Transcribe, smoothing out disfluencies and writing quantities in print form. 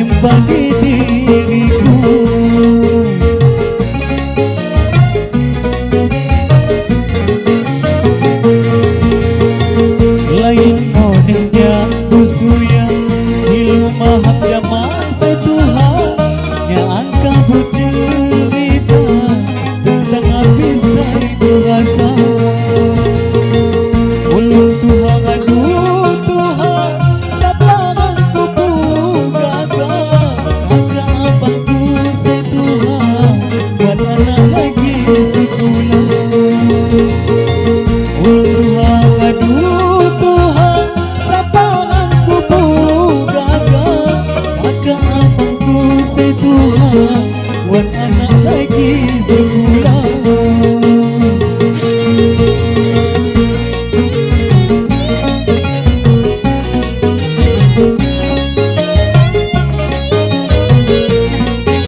timbang di diriku. Lain monenya busuya ilu maham jaman setuhan yang angka bercerita tentang bisa itu rasa. Ulun Tuhan aduh Tuhan sabaran ku gagah agak abangku setuhan buat anak lagi sekolah. Ulun Tuhan aduh Tuhan sabaran ku gagah agak abangku setuhan buat anak lagi sekolah.